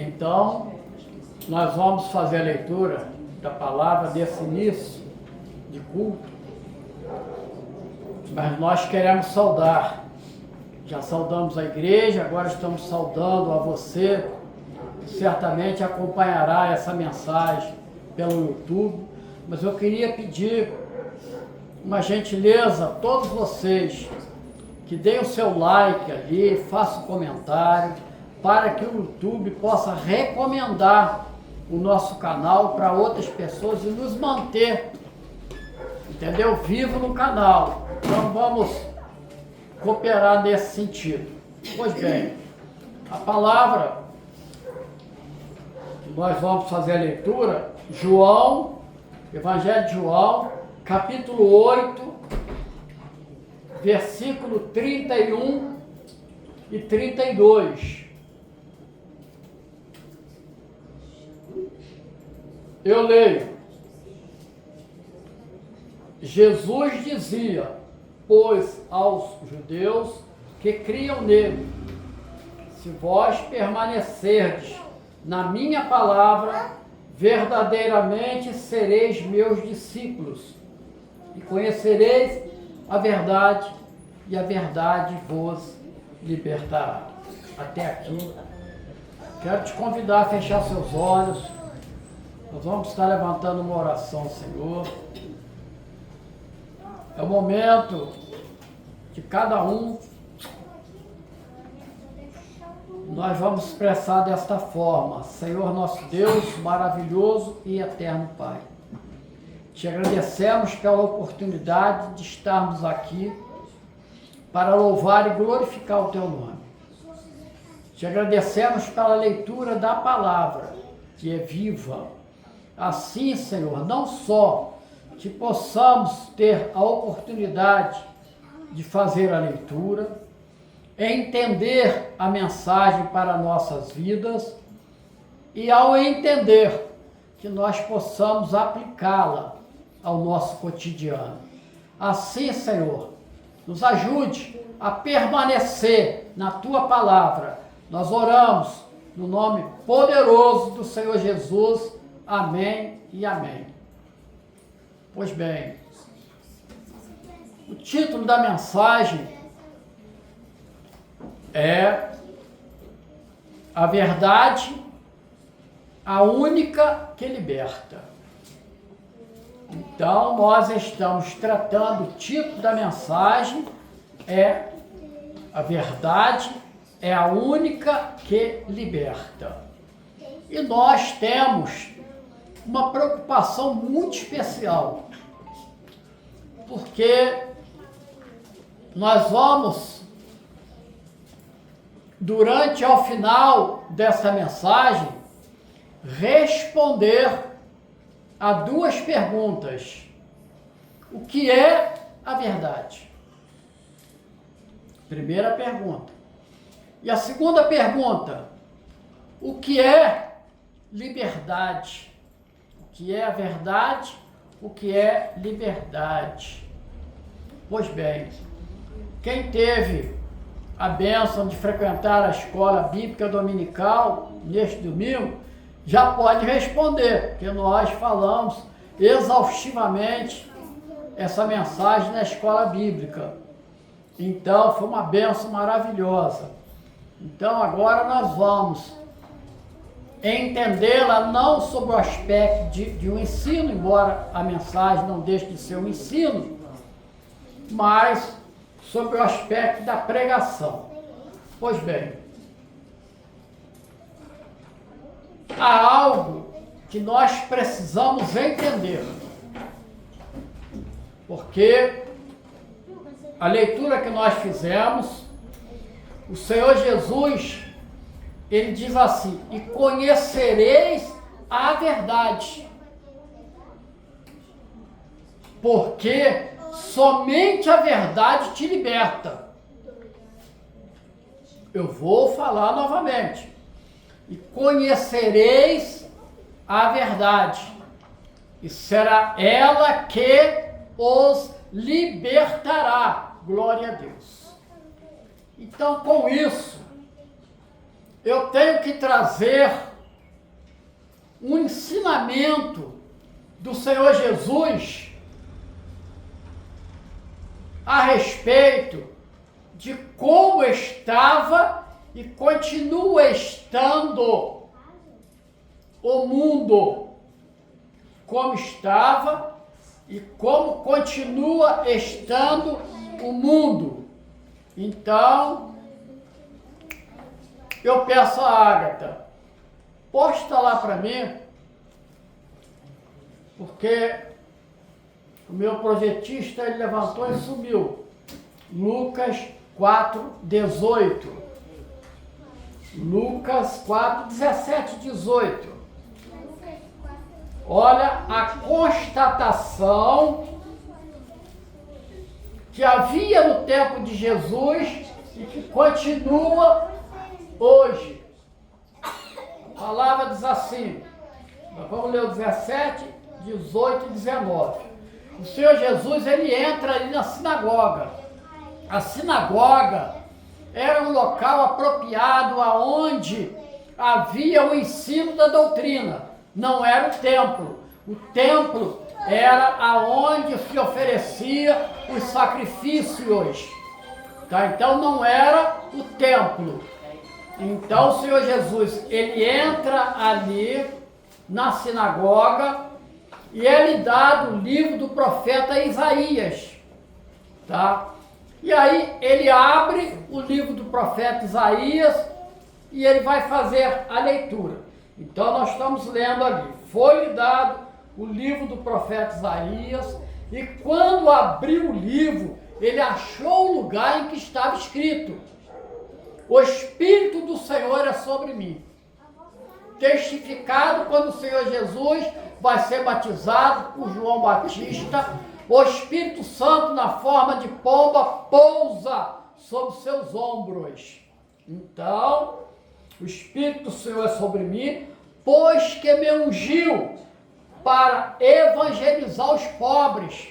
Então, nós vamos fazer a leitura da palavra desse início de culto, mas nós queremos saudar. Já saudamos a igreja, agora estamos saudando a você, que certamente acompanhará essa mensagem pelo YouTube. Mas eu queria pedir uma gentileza a todos vocês que deem o seu like ali, façam um comentário, para que o YouTube possa recomendar o nosso canal para outras pessoas e nos manter, entendeu? Vivo no canal. Então vamos cooperar nesse sentido. Pois bem, a palavra que nós vamos fazer a leitura, João, Evangelho de João, capítulo 8, versículo 31 e 32. Eu leio. Jesus dizia, pois, aos judeus que criam nele, se vós permanecerdes na minha palavra, verdadeiramente sereis meus discípulos, e conhecereis a verdade, e a verdade vos libertará. Até aqui. Quero te convidar a fechar seus olhos. Nós vamos estar levantando uma oração ao Senhor. É o momento de cada um. Nós vamos expressar desta forma: Senhor nosso Deus, maravilhoso e eterno Pai. Te agradecemos pela oportunidade de estarmos aqui para louvar e glorificar o Teu nome. Te agradecemos pela leitura da palavra, que é viva. Assim, Senhor, não só que possamos ter a oportunidade de fazer a leitura, entender a mensagem para nossas vidas e, ao entender, que nós possamos aplicá-la ao nosso cotidiano. Assim, Senhor, nos ajude a permanecer na Tua palavra. Nós oramos no nome poderoso do Senhor Jesus. Amém e amém. Pois bem, o título da mensagem é A Verdade, a Única que Liberta. Então, nós estamos tratando, o título da mensagem é A Verdade é a Única que Liberta. E nós temos uma preocupação muito especial, porque nós vamos, durante ao final dessa mensagem, responder a duas perguntas. O que é a verdade? Primeira pergunta. E a segunda pergunta, o que é liberdade? O que é a verdade? O que é liberdade? Pois bem, quem teve a bênção de frequentar a escola bíblica dominical neste domingo, já pode responder, porque nós falamos exaustivamente essa mensagem na escola bíblica. Então, foi uma bênção maravilhosa. Então, agora nós vamos entendê-la não sobre o aspecto de um ensino, embora a mensagem não deixe de ser um ensino, mas sobre o aspecto da pregação. Pois bem, há algo que nós precisamos entender, porque a leitura que nós fizemos, o Senhor Jesus, Ele diz assim, e conhecereis a verdade, porque somente a verdade te liberta. Eu vou falar novamente. E conhecereis a verdade, e será ela que os libertará. Glória a Deus. Então, com isso, eu tenho que trazer um ensinamento do Senhor Jesus a respeito de como estava e continua estando o mundo, como estava e como continua estando o mundo. Então, eu peço a Ágata, posta lá para mim, porque o meu projetista ele levantou e sumiu. Lucas 4:18. Lucas 4:17, 18. Olha a constatação que havia no tempo de Jesus e que continua hoje. A palavra diz assim, vamos ler o 17, 18 e 19. O Senhor Jesus, ele entra ali na sinagoga. A sinagoga era um local apropriado aonde havia o ensino da doutrina. Não era o templo. O templo era aonde se oferecia os sacrifícios. Tá? Então não era o templo. Então o Senhor Jesus, ele entra ali na sinagoga e é lhe dado o livro do profeta Isaías. Tá? E aí ele abre o livro do profeta Isaías e ele vai fazer a leitura. Então nós estamos lendo ali. Foi-lhe dado o livro do profeta Isaías e quando abriu o livro, ele achou o lugar em que estava escrito: o Espírito do Senhor é sobre mim. Testificado quando o Senhor Jesus vai ser batizado por João Batista, o Espírito Santo, na forma de pomba, pousa sobre seus ombros. Então, o Espírito do Senhor é sobre mim, pois que me ungiu para evangelizar os pobres.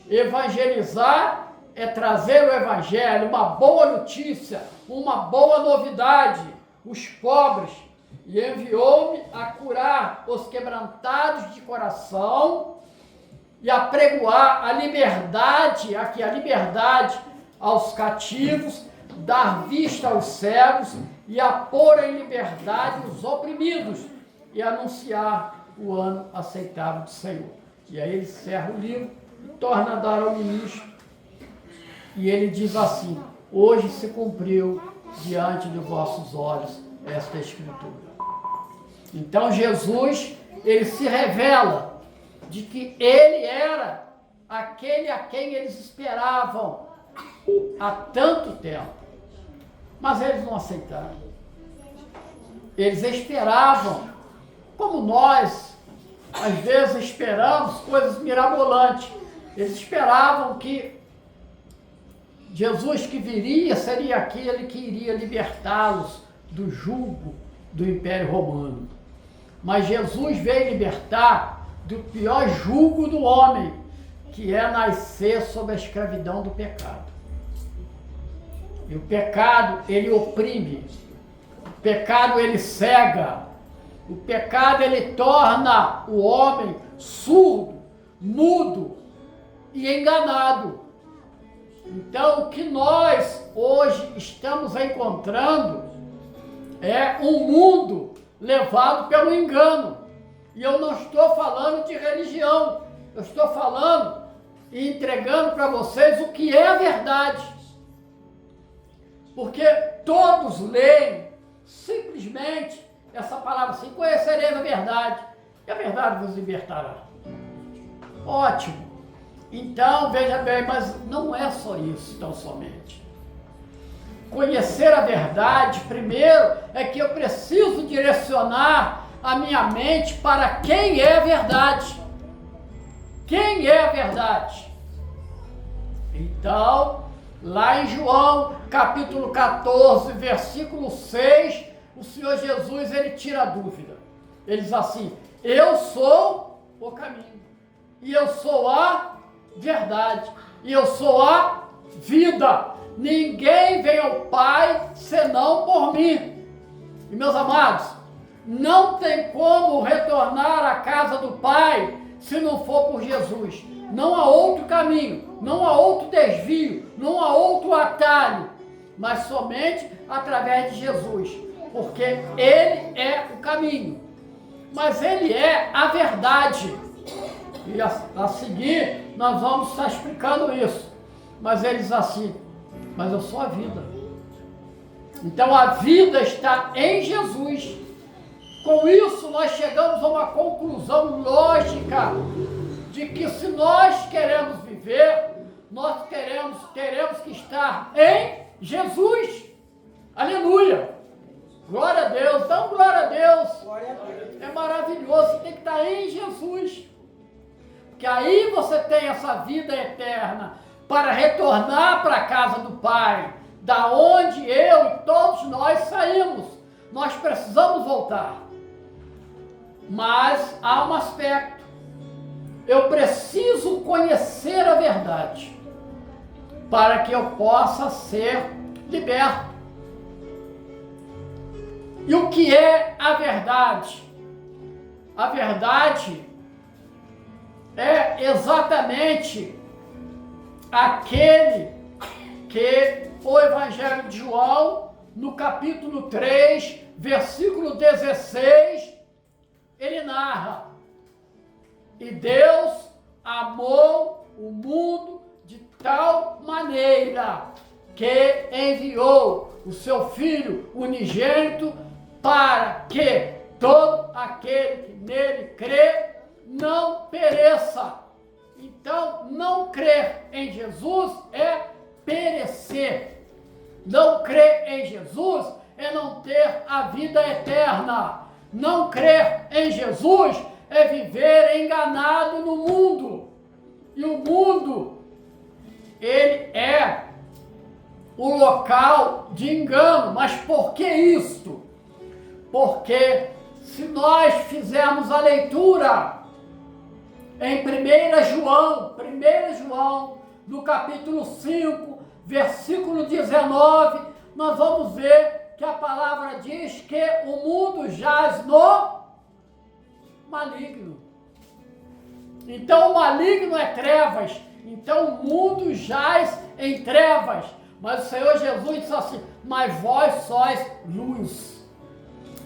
Evangelizar é trazer o Evangelho, uma boa notícia, uma boa novidade, os pobres. E enviou-me a curar os quebrantados de coração e a pregoar a liberdade, aqui a liberdade aos cativos, dar vista aos cegos e a pôr em liberdade os oprimidos e anunciar o ano aceitável do Senhor. E aí ele encerra o livro e torna a dar ao ministro. E ele diz assim: hoje se cumpriu diante de vossos olhos esta escritura. Então Jesus, ele se revela de que ele era aquele a quem eles esperavam há tanto tempo. Mas eles não aceitaram. Eles esperavam, como nós, às vezes esperamos coisas mirabolantes. Eles esperavam que Jesus que viria seria aquele que iria libertá-los do jugo do Império Romano. Mas Jesus veio libertar do pior jugo do homem, que é nascer sob a escravidão do pecado. E o pecado, ele oprime. O pecado, ele cega. O pecado, ele torna o homem surdo, mudo e enganado. Então, o que nós hoje estamos encontrando é um mundo levado pelo engano. E eu não estou falando de religião, eu estou falando e entregando para vocês o que é a verdade. Porque todos leem simplesmente essa palavra assim: conhecereis a verdade, e a verdade vos libertará. Ótimo. Então, veja bem, mas não é só isso tão somente. Conhecer a verdade, primeiro, é que eu preciso direcionar a minha mente para quem é a verdade. Quem é a verdade? Então, lá em João, capítulo 14, versículo 6, o Senhor Jesus, ele tira a dúvida. Ele diz assim: eu sou o caminho, e eu sou a verdade, e eu sou a vida. Ninguém vem ao Pai senão por mim. E meus amados, Não tem como retornar à casa do Pai se não for por Jesus. Não há outro caminho, não há outro desvio, não há outro atalho, mas somente através de Jesus, porque Ele é o caminho, mas Ele é a verdade. E a seguir nós vamos estar explicando isso, mas Ele diz assim: mas eu sou a vida. Então a vida está em Jesus. Com isso nós chegamos a uma conclusão lógica de que se nós queremos viver, nós teremos que estar em Jesus. Aleluia! Glória a Deus, então glória a Deus. É maravilhoso, você tem que estar em Jesus. Porque aí você tem essa vida eterna para retornar para a casa do Pai, da onde eu e todos nós saímos. Nós precisamos voltar. Mas há um aspecto. Eu preciso conhecer a verdade para que eu possa ser liberto. E o que é a verdade? A verdade é exatamente aquele que o Evangelho de João, no capítulo 3, versículo 16, ele narra: e Deus amou o mundo de tal maneira que enviou o seu Filho unigênito para que todo aquele que nele crê não pereça. Então, não crer em Jesus é perecer. Não crer em Jesus é não ter a vida eterna. Não crer em Jesus é viver enganado no mundo. E o mundo, ele é o local de engano. Mas por que isto? Porque se nós fizermos a leitura em 1 João, no capítulo 5, versículo 19, nós vamos ver que a palavra diz que o mundo jaz no maligno. Então o maligno é trevas, então o mundo jaz em trevas. Mas o Senhor Jesus disse assim: mas vós sois luz.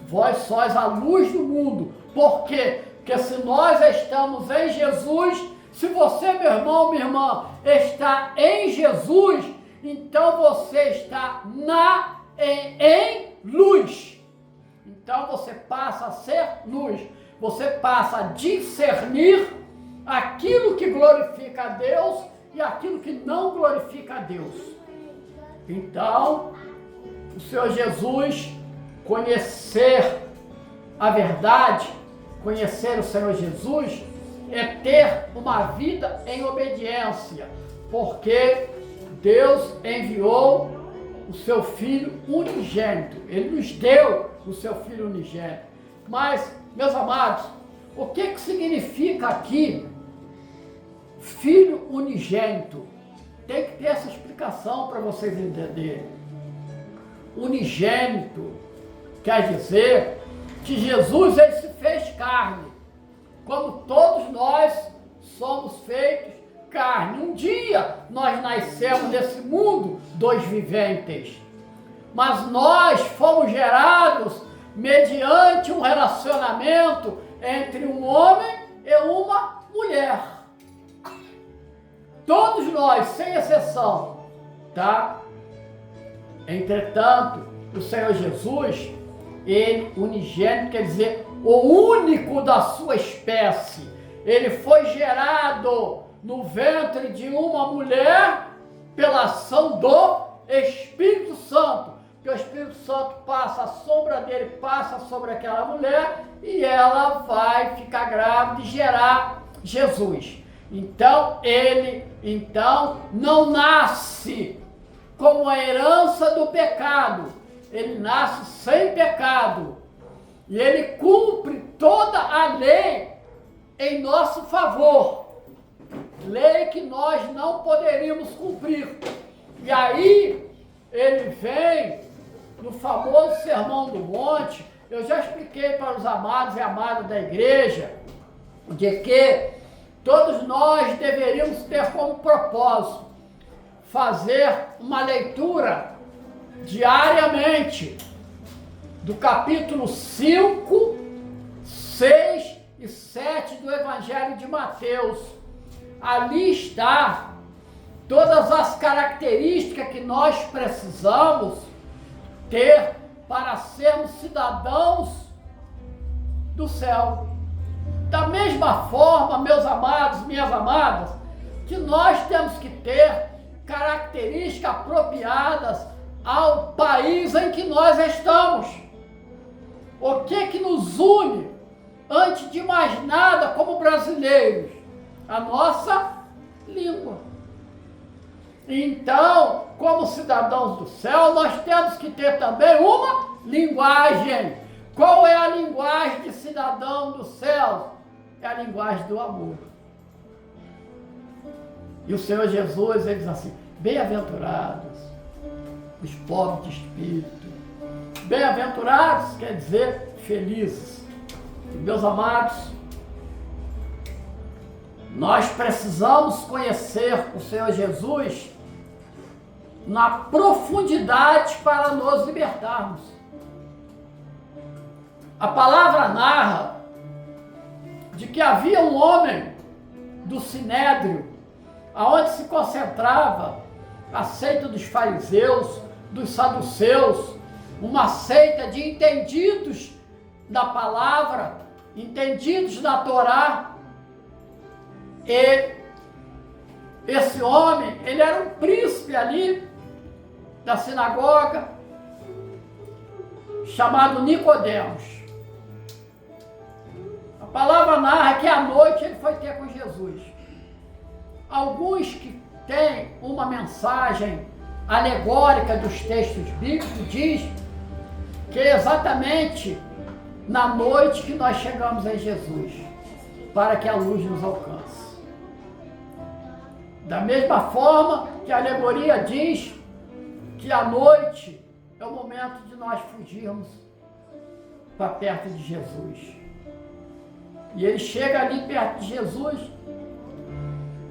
Vós sois a luz do mundo. Por quê? Porque se nós estamos em Jesus, se você, meu irmão, minha irmã, está em Jesus, então você está em luz. Então você passa a ser luz. Você passa a discernir aquilo que glorifica a Deus e aquilo que não glorifica a Deus. Então, o Senhor Jesus, conhecer a verdade, conhecer o Senhor Jesus, é ter uma vida em obediência, porque Deus enviou o seu Filho unigênito. Ele nos deu o seu Filho unigênito. Mas, meus amados, o que significa aqui Filho unigênito? Tem que ter essa explicação para vocês entenderem. Unigênito quer dizer que Jesus, ele se fez carne, como todos nós somos feitos carne. Um dia nós nascemos nesse mundo dos viventes, mas nós fomos gerados mediante um relacionamento entre um homem e uma mulher. Todos nós, sem exceção, tá? Entretanto, o Senhor Jesus, ele unigênito, quer dizer, o único da sua espécie. Ele foi gerado no ventre de uma mulher pela ação do Espírito Santo. Que o Espírito Santo passa, a sombra dele passa sobre aquela mulher e ela vai ficar grávida e gerar Jesus. Então, ele não nasce como a herança do pecado. Ele nasce sem pecado. E ele cumpre toda a lei em nosso favor. Lei que nós não poderíamos cumprir. E aí, ele vem no famoso Sermão do Monte, Eu já expliquei para os amados e amadas da igreja de que todos nós deveríamos ter como propósito fazer uma leitura diariamente do capítulo 5, 6 e 7 do Evangelho de Mateus. Ali está todas as características que nós precisamos ter para sermos cidadãos do céu. Da mesma forma, meus amados, minhas amadas, que nós temos que ter características apropriadas ao país em que nós estamos. O que nos une, antes de mais nada, como brasileiros? A nossa língua. Então, como cidadãos do céu, nós temos que ter também uma linguagem. Qual é a linguagem de cidadão do céu? É a linguagem do amor. E o Senhor Jesus, ele diz assim: bem-aventurados os pobres de espírito. Bem-aventurados quer dizer felizes. E, meus amados, nós precisamos conhecer o Senhor Jesus na profundidade para nos libertarmos. A palavra narra de que havia um homem do Sinédrio, aonde se concentrava a seita dos fariseus, dos saduceus, uma seita de entendidos da palavra, entendidos da Torá. E esse homem, ele era um príncipe ali da sinagoga, chamado Nicodemos. A palavra narra que à noite ele foi ter com Jesus. Alguns que têm uma mensagem alegórica dos textos bíblicos diz que é exatamente na noite que nós chegamos em Jesus, para que a luz nos alcance. Da mesma forma que a alegoria diz que a noite é o momento de nós fugirmos para perto de Jesus. E ele chega ali perto de Jesus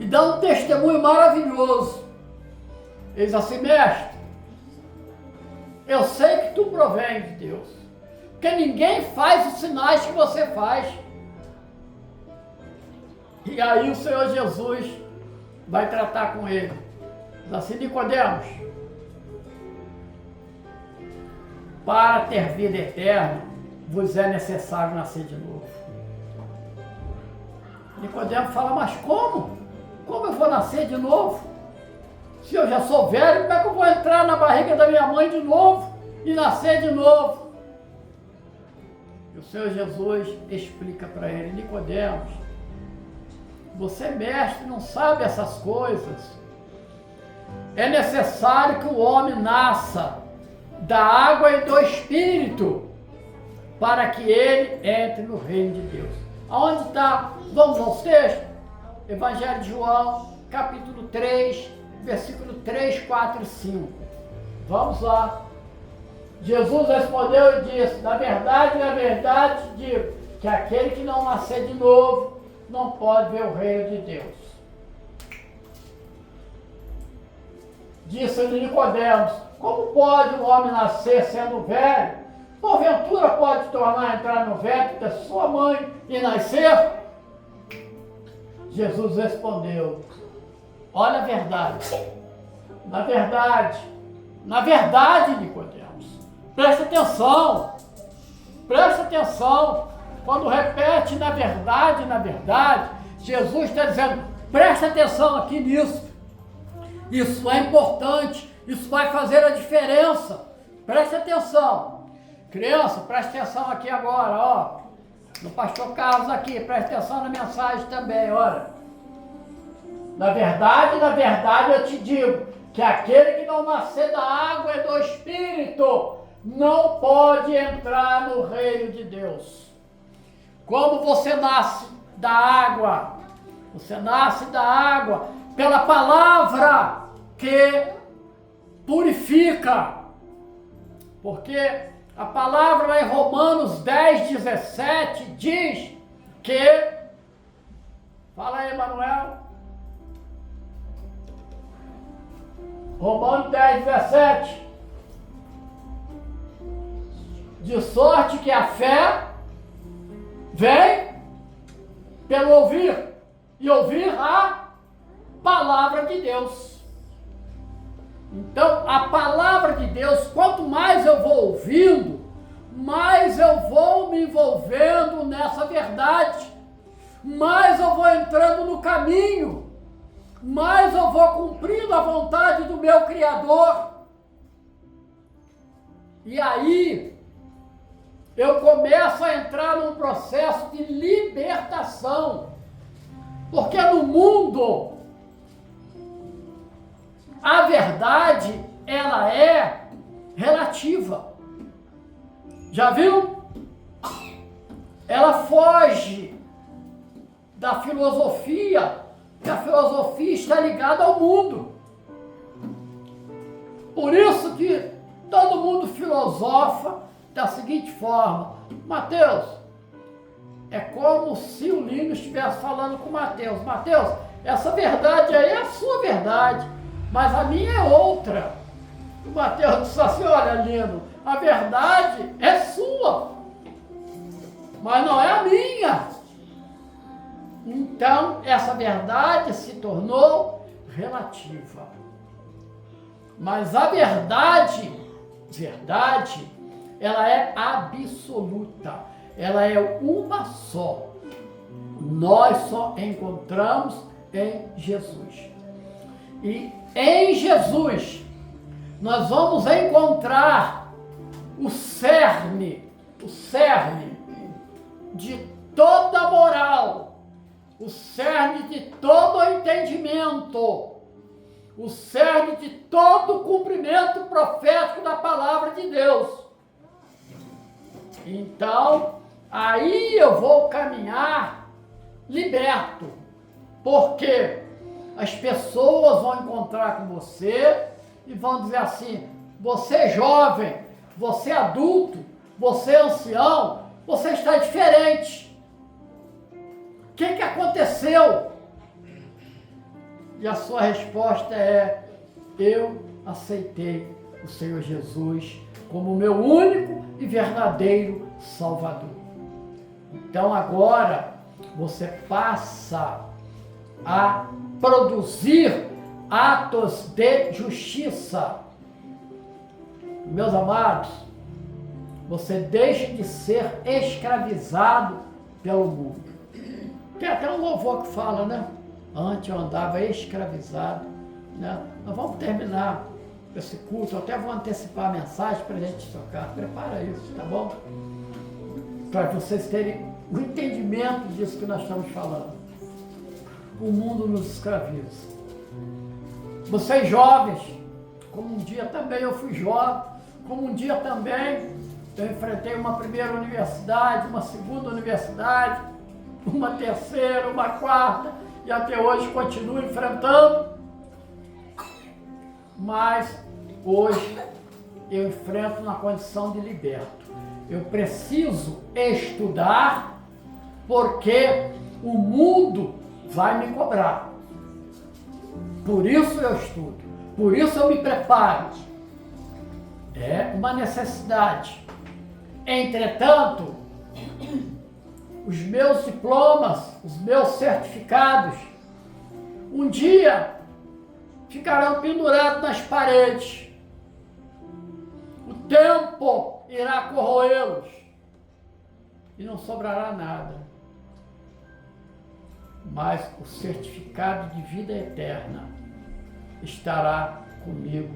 e dá um testemunho maravilhoso. Ele diz assim: mestre, eu sei que tu provém de Deus, porque ninguém faz os sinais que você faz. E aí o Senhor Jesus vai tratar com ele. Diz assim: Nicodemos, para ter vida eterna, vos é necessário nascer de novo. Nicodemos fala: mas como? Como eu vou nascer de novo? Se eu já sou velho, como é que eu vou entrar na barriga da minha mãe de novo e nascer de novo? E o Senhor Jesus explica para ele: Nicodemos, você, mestre, não sabe essas coisas. É necessário que o homem nasça da água e do Espírito para que ele entre no reino de Deus. Aonde está? Vamos aos textos? Evangelho de João, capítulo 3, versículo 3, 4 e 5. Vamos lá. Jesus respondeu e disse: na verdade digo, que aquele que não nascer de novo não pode ver o reino de Deus. Disse-lhe Nicodemos: como pode um homem nascer sendo velho? Porventura pode entrar no ventre da sua mãe e nascer? Jesus respondeu: olha a verdade. Na verdade, Nicodemos, presta atenção. Quando repete na verdade, Jesus está dizendo: presta atenção aqui nisso. Isso é importante, isso vai fazer a diferença. Presta atenção. Criança, presta atenção aqui agora, ó. No pastor Carlos aqui, presta atenção na mensagem também, olha. Na verdade eu te digo que aquele que não nascer da água e do Espírito não pode entrar no reino de Deus. Como você nasce da água? Você nasce da água pela palavra que purifica. Porque A palavra lá em Romanos 10, 17 diz que... Fala aí, Manuel. Romanos 10, 17. De sorte que a fé vem pelo ouvir, e ouvir a palavra de Deus. Então, a palavra de Deus, quanto mais eu vou ouvindo, mais eu vou me envolvendo nessa verdade, mais eu vou entrando no caminho, mais eu vou cumprindo a vontade do meu Criador. E aí, eu começo a entrar num processo de libertação. Porque no mundo, a verdade, ela é relativa. Já viu? Ela foge da filosofia, que a filosofia está ligada ao mundo. Por isso que todo mundo filosofa da seguinte forma: Mateus, é como se o Lino estivesse falando com o Mateus. Mateus, essa verdade aí é a sua verdade, mas a minha é outra. O Mateus disse assim: olha, Lino, a verdade é sua, mas não é a minha. Então, essa verdade se tornou relativa. Mas a verdade, ela é absoluta. Ela é uma só. Nós só encontramos em Jesus. E em Jesus, nós vamos encontrar o cerne de toda moral, o cerne de todo entendimento, o cerne de todo cumprimento profético da palavra de Deus. Então, aí eu vou caminhar liberto, porque as pessoas vão encontrar com você e vão dizer assim: você é jovem, você é adulto, você é ancião, você está diferente. O que aconteceu? E a sua resposta é: eu aceitei o Senhor Jesus como meu único e verdadeiro Salvador. Então agora você passa a produzir atos de justiça. Meus amados, você deixa de ser escravizado pelo mundo. Tem até um louvor que fala, né? Antes eu andava escravizado, né? Nós vamos terminar esse culto, eu até vou antecipar a mensagem para a gente tocar. Prepara isso, tá bom? Para vocês terem o entendimento disso que nós estamos falando. O mundo nos escraviza. Vocês jovens, como um dia também eu fui jovem, como um dia também eu enfrentei uma primeira universidade, uma segunda universidade, uma terceira, uma quarta, e até hoje continuo enfrentando. Mas hoje eu enfrento na condição de liberto. Eu preciso estudar, porque o mundo vai me cobrar. Por isso eu estudo, por isso eu me preparo. É uma necessidade. Entretanto, os meus diplomas, os meus certificados, um dia ficarão pendurados nas paredes. O tempo irá corroê-los e não sobrará nada. Mas o certificado de vida eterna estará comigo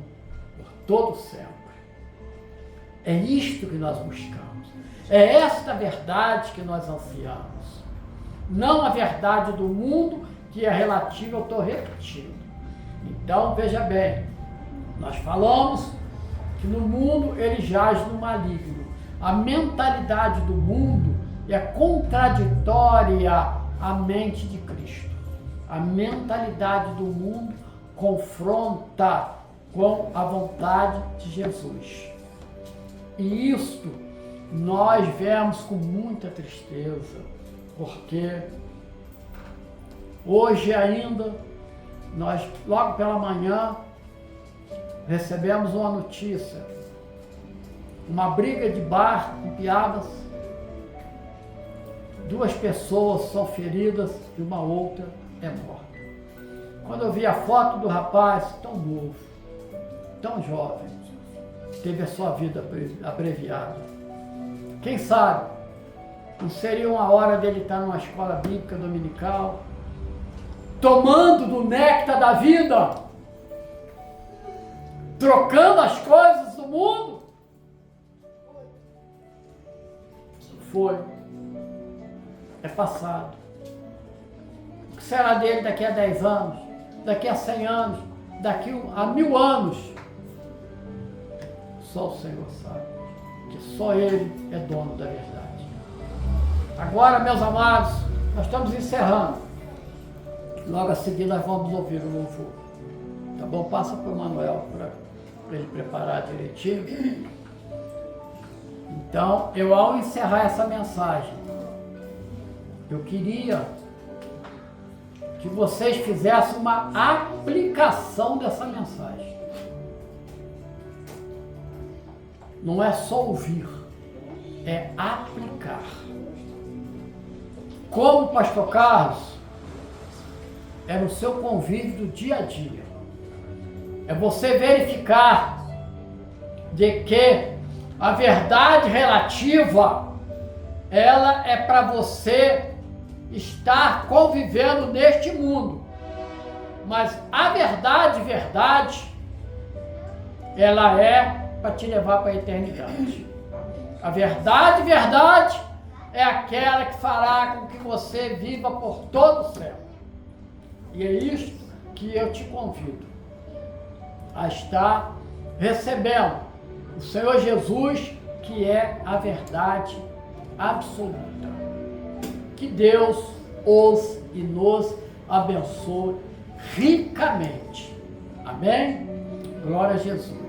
por todo sempre. É isto que nós buscamos. É esta verdade que nós ansiamos. Não a verdade do mundo, que é relativa, eu estou repetindo. Então, veja bem, nós falamos que no mundo ele jaz no maligno. A mentalidade do mundo é contraditória à mente de Cristo. A mentalidade do mundo confronta com a vontade de Jesus. E isto nós vemos com muita tristeza, porque hoje ainda, nós logo pela manhã, recebemos uma notícia, uma briga de bar em Piabas, 2 pessoas são feridas e uma outra é morta. Quando eu vi a foto do rapaz, tão novo, tão jovem, teve a sua vida abreviada. Quem sabe, não seria uma hora dele estar numa escola bíblica dominical, tomando do néctar da vida, trocando as coisas do mundo? Foi. É passado. O que será dele daqui a 10 anos? Daqui a 100 anos? Daqui a 1000 anos? Só o Senhor sabe. Que só Ele é dono da verdade. Agora, meus amados, nós estamos encerrando. Logo a seguir nós vamos ouvir o louvor. Tá bom? Passa para o Manuel para ele preparar direitinho. Então, eu ao encerrar essa mensagem, eu queria que vocês fizessem uma aplicação dessa mensagem. Não é só ouvir, é aplicar. Como o pastor Carlos, é no seu convívio do dia a dia. É você verificar de que a verdade relativa, ela é para você estar convivendo neste mundo. Mas a verdade, ela é para te levar para a eternidade. A verdade é aquela que fará com que você viva por todo o céu. E é isso que eu te convido a estar recebendo o Senhor Jesus, que é a verdade absoluta. Que Deus os e nos abençoe ricamente. Amém? Glória a Jesus.